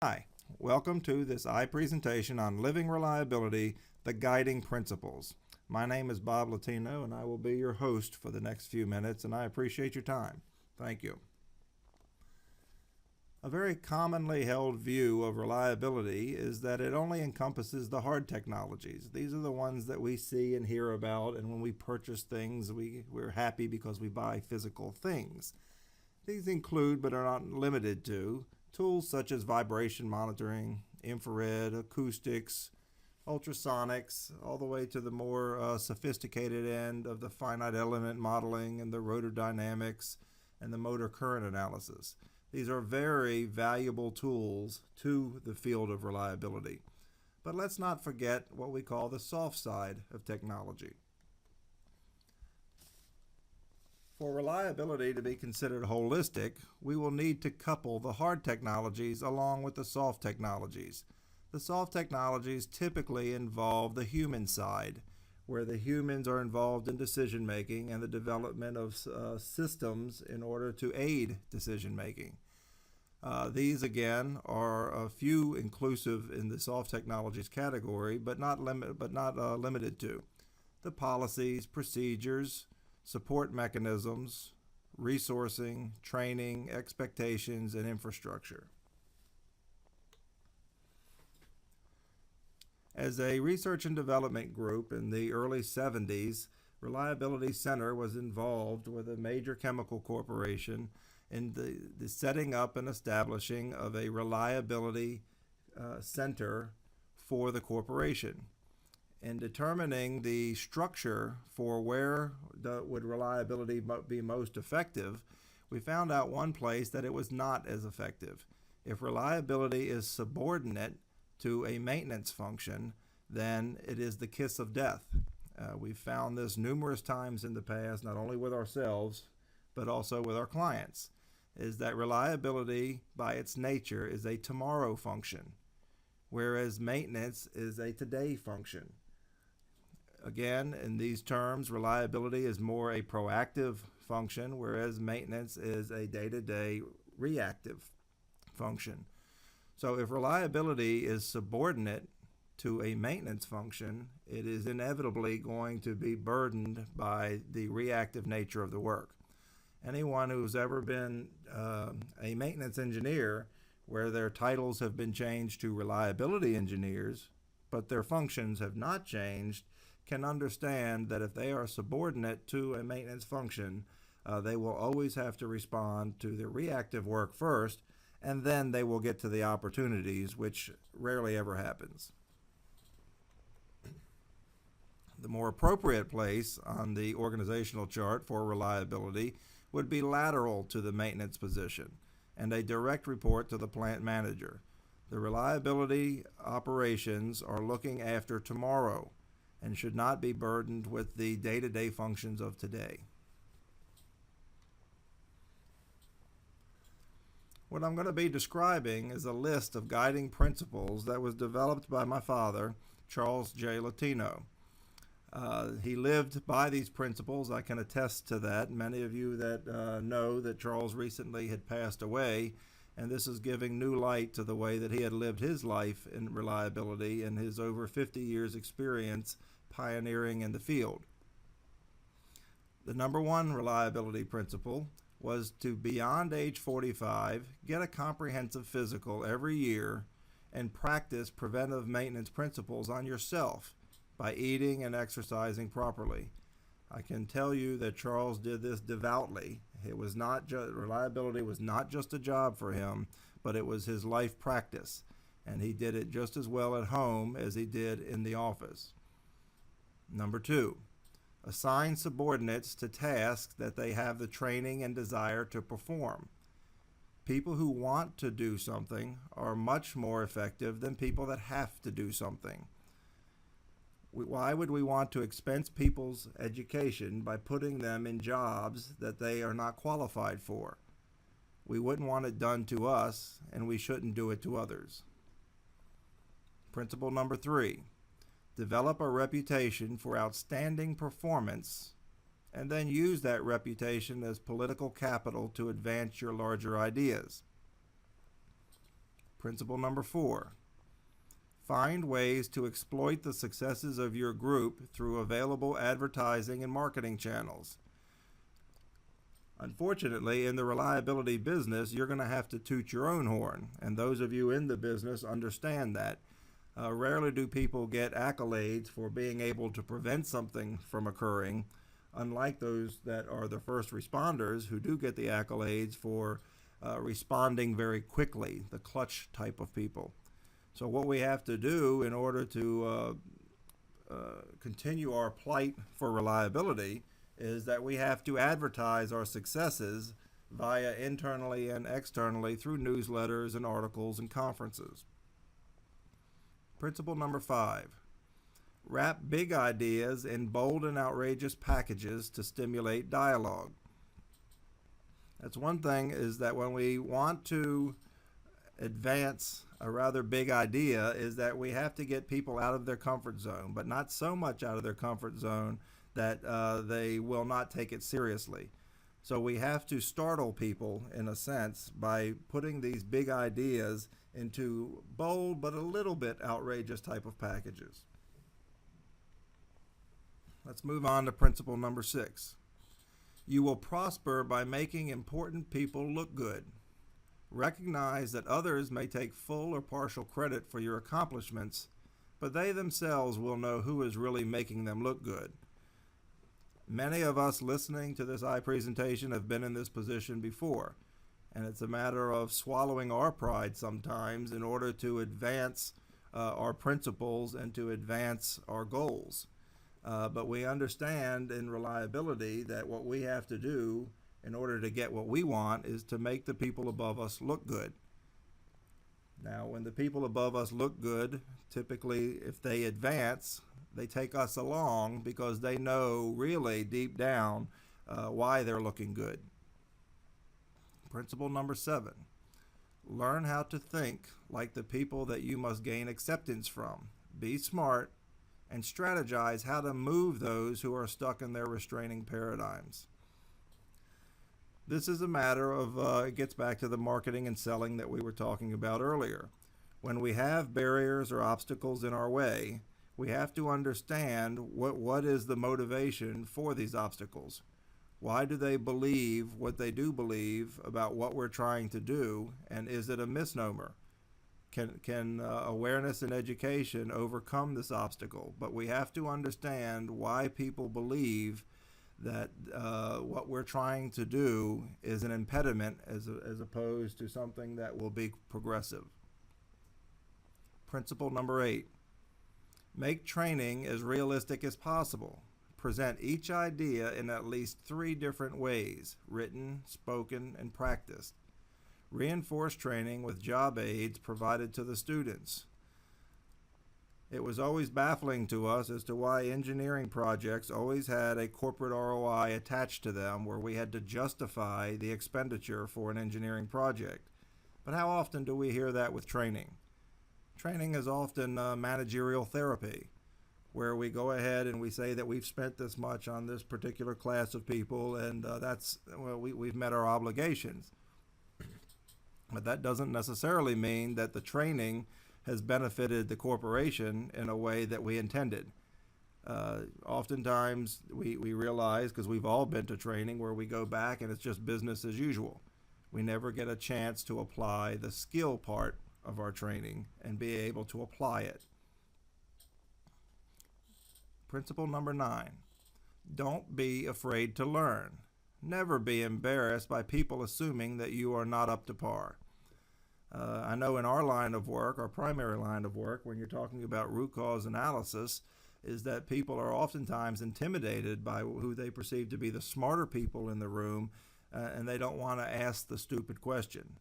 Hi, welcome to this presentation on living reliability, the guiding principles. My name is Bob Latino and I will be your host for the next few minutes, and I appreciate your time. Thank you. A very commonly held view of reliability is that it only encompasses the hard technologies. These are the ones that we see and hear about, and when we purchase things, we're happy because we buy physical things. These include, but are not limited to, tools such as vibration monitoring, infrared, acoustics, ultrasonics, all the way to the more sophisticated end of the finite element modeling and the rotor dynamics and the motor current analysis. These are very valuable tools to the field of reliability. But let's not forget what we call the soft side of technology. For reliability to be considered holistic, we will need to couple the hard technologies along with the soft technologies. The soft technologies typically involve the human side, where the humans are involved in decision making and the development of systems in order to aid decision making. These again are a few inclusive in the soft technologies category, but not limited to the policies, procedures, support mechanisms, resourcing, training, expectations, and infrastructure. As a research and development group in the early 70s, Reliability Center was involved with a major chemical corporation in the setting up and establishing of a reliability center for the corporation. In determining the structure for where would reliability be most effective, we found out one place that it was not as effective. If reliability is subordinate to a maintenance function, then it is the kiss of death. We've found this numerous times in the past, not only with ourselves, but also with our clients, is that reliability by its nature is a tomorrow function, whereas maintenance is a today function. Again, in these terms, reliability is more a proactive function, whereas maintenance is a day-to-day reactive function. So if reliability is subordinate to a maintenance function, it is inevitably going to be burdened by the reactive nature of the work. Anyone who's ever been a maintenance engineer where their titles have been changed to reliability engineers, but their functions have not changed, can understand that if they are subordinate to a maintenance function, they will always have to respond to the reactive work first, and then they will get to the opportunities, which rarely ever happens. The more appropriate place on the organizational chart for reliability would be lateral to the maintenance position and a direct report to the plant manager. The reliability operations are looking after tomorrow and should not be burdened with the day-to-day functions of today. What I'm going to be describing is a list of guiding principles that was developed by my father, Charles J. Latino. He lived by these principles. I can attest to that. Many of you that know that Charles recently had passed away, and this is giving new light to the way that he had lived his life in reliability and his over 50 years experience pioneering in the field. The number one reliability principle was to, beyond age 45, get a comprehensive physical every year and practice preventive maintenance principles on yourself by eating and exercising properly. I can tell you that Charles did this devoutly. Reliability was not just a job for him, but it was his life practice, and he did it just as well at home as he did in the office. Number two, assign subordinates to tasks that they have the training and desire to perform. People who want to do something are much more effective than people that have to do something. Why would we want to expense people's education by putting them in jobs that they are not qualified for? We wouldn't want it done to us, and we shouldn't do it to others. Principle number three, develop a reputation for outstanding performance and then use that reputation as political capital to advance your larger ideas. Principle number 4. Find ways to exploit the successes of your group through available advertising and marketing channels. Unfortunately, in the reliability business, you're going to have to toot your own horn, and those of you in the business understand that. Rarely do people get accolades for being able to prevent something from occurring, unlike those that are the first responders who do get the accolades for responding very quickly, the clutch type of people. So what we have to do in order to continue our plight for reliability is that we have to advertise our successes via internally and externally through newsletters and articles and conferences. Principle number 5. Wrap big ideas in bold and outrageous packages to stimulate dialogue. That's one thing, is that when we want to advance a rather big idea, is that we have to get people out of their comfort zone, but not so much out of their comfort zone that they will not take it seriously. So we have to startle people, in a sense, by putting these big ideas into bold but a little bit outrageous type of packages. Let's move on to principle number 6. You will prosper by making important people look good. Recognize that others may take full or partial credit for your accomplishments, but they themselves will know who is really making them look good. Many of us listening to this presentation have been in this position before, and it's a matter of swallowing our pride sometimes in order to advance our principles and to advance our goals. But we understand in reliability that what we have to do in order to get what we want is to make the people above us look good. Now, when the people above us look good, typically if they advance, they take us along because they know really deep down why they're looking good. Principle number 7. Learn how to think like the people that you must gain acceptance from. Be smart and strategize how to move those who are stuck in their restraining paradigms. This is a matter of, it gets back to the marketing and selling that we were talking about earlier. When we have barriers or obstacles in our way, we have to understand what is the motivation for these obstacles. Why do they believe what they do believe about what we're trying to do, and is it a misnomer? Can awareness and education overcome this obstacle? But we have to understand why people believe that what we're trying to do is an impediment as opposed to something that will be progressive. Principle number 8. Make training as realistic as possible. Present each idea in at least 3 different ways: written, spoken, and practiced. Reinforce training with job aids provided to the students. It was always baffling to us as to why engineering projects always had a corporate ROI attached to them, where we had to justify the expenditure for an engineering project. But how often do we hear that with training? Training is often managerial therapy, where we go ahead and we say that we've spent this much on this particular class of people, and we've met our obligations. But that doesn't necessarily mean that the training has benefited the corporation in a way that we intended. Oftentimes we realize, because we've all been to training, where we go back and it's just business as usual. We never get a chance to apply the skill part of our training and be able to apply it. Principle number 9. Don't be afraid to learn. Never be embarrassed by people assuming that you are not up to par. I know in our line of work, our primary line of work, when you're talking about root cause analysis, is that people are oftentimes intimidated by who they perceive to be the smarter people in the room, and they don't want to ask the stupid question.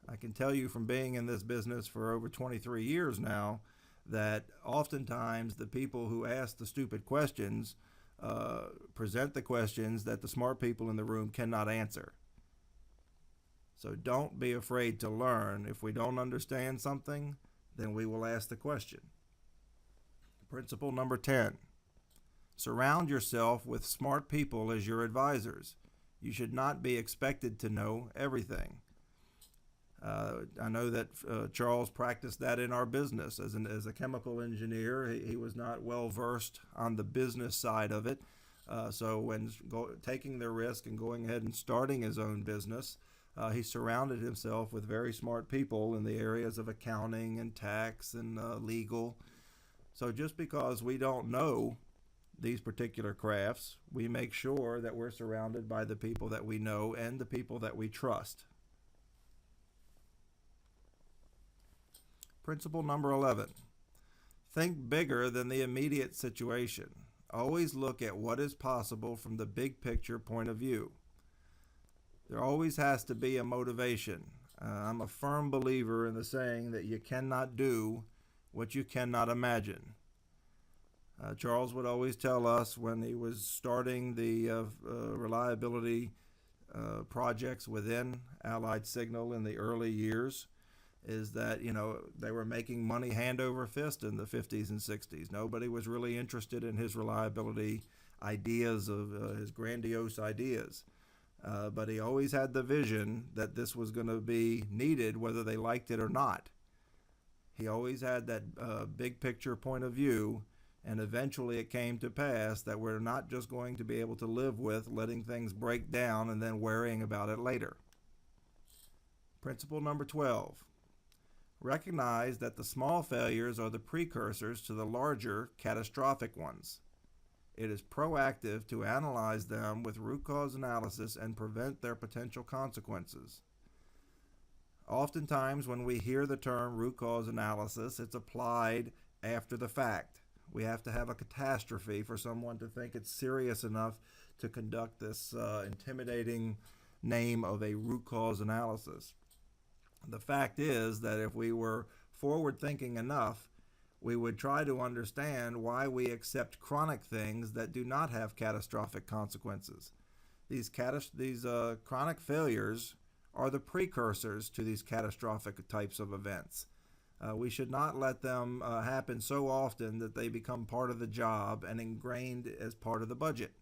I can tell you from being in this business for over 23 years now that oftentimes the people who ask the stupid questions present the questions that the smart people in the room cannot answer. So don't be afraid to learn. If we don't understand something, then we will ask the question. Principle number 10. Surround yourself with smart people as your advisors. You should not be expected to know everything. I know that Charles practiced that in our business as a chemical engineer. He was not well versed on the business side of it. So when taking the risk and going ahead and starting his own business, he surrounded himself with very smart people in the areas of accounting and tax and legal. So just because we don't know these particular crafts, we make sure that we're surrounded by the people that we know and the people that we trust. Principle number 11, think bigger than the immediate situation. Always look at what is possible from the big picture point of view. There always has to be a motivation. I'm a firm believer in the saying that you cannot do what you cannot imagine. Charles would always tell us when he was starting the reliability projects within Allied Signal in the early years, is that, they were making money hand over fist in the 50s and 60s. Nobody was really interested in his reliability ideas, of his grandiose ideas. But he always had the vision that this was going to be needed whether they liked it or not. He always had that big picture point of view, and eventually it came to pass that we're not just going to be able to live with letting things break down and then worrying about it later. Principle number 12. Recognize that the small failures are the precursors to the larger catastrophic ones. It is proactive to analyze them with root cause analysis and prevent their potential consequences. Oftentimes when we hear the term root cause analysis, it's applied after the fact. We have to have a catastrophe for someone to think it's serious enough to conduct this intimidating name of a root cause analysis. The fact is that if we were forward thinking enough, we would try to understand why we accept chronic things that do not have catastrophic consequences. These chronic failures are the precursors to these catastrophic types of events. We should not let them happen so often that they become part of the job and ingrained as part of the budget.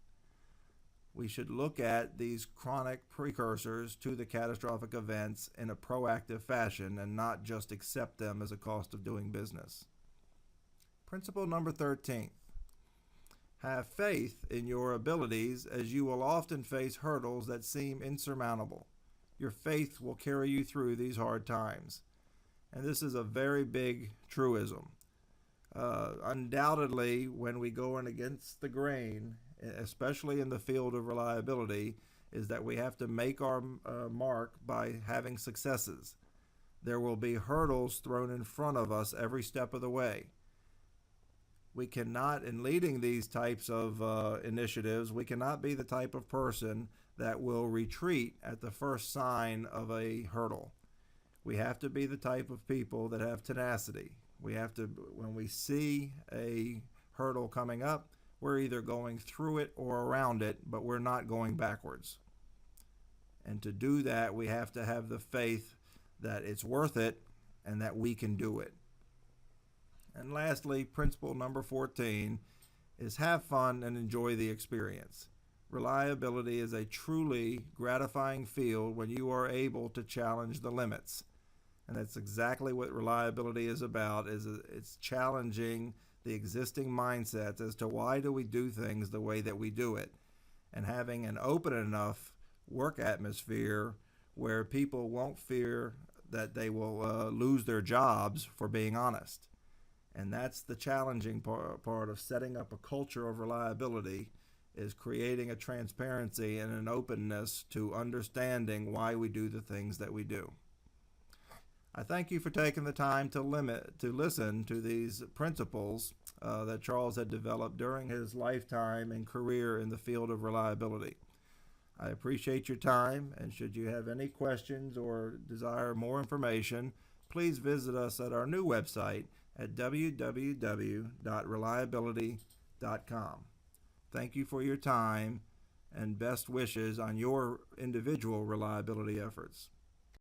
We should look at these chronic precursors to the catastrophic events in a proactive fashion and not just accept them as a cost of doing business. Principle number 13. Have faith in your abilities, as you will often face hurdles that seem insurmountable. Your faith will carry you through these hard times. And this is a very big truism. Undoubtedly, when we go in against the grain, especially in the field of reliability, is that we have to make our mark by having successes. There will be hurdles thrown in front of us every step of the way. We cannot, in leading these types of initiatives, we cannot be the type of person that will retreat at the first sign of a hurdle. We have to be the type of people that have tenacity. We have to, when we see a hurdle coming up, we're either going through it or around it, but we're not going backwards. And to do that, we have to have the faith that it's worth it and that we can do it. And lastly, principle number 14 is have fun and enjoy the experience. Reliability is a truly gratifying field when you are able to challenge the limits. And that's exactly what reliability is about, it's challenging the existing mindsets as to why do we do things the way that we do it, and having an open enough work atmosphere where people won't fear that they will lose their jobs for being honest. And that's the challenging part of setting up a culture of reliability, is creating a transparency and an openness to understanding why we do the things that we do. I thank you for taking the time to listen to these principles that Charles had developed during his lifetime and career in the field of reliability. I appreciate your time, and should you have any questions or desire more information, please visit us at our new website at www.reliability.com. Thank you for your time, and best wishes on your individual reliability efforts.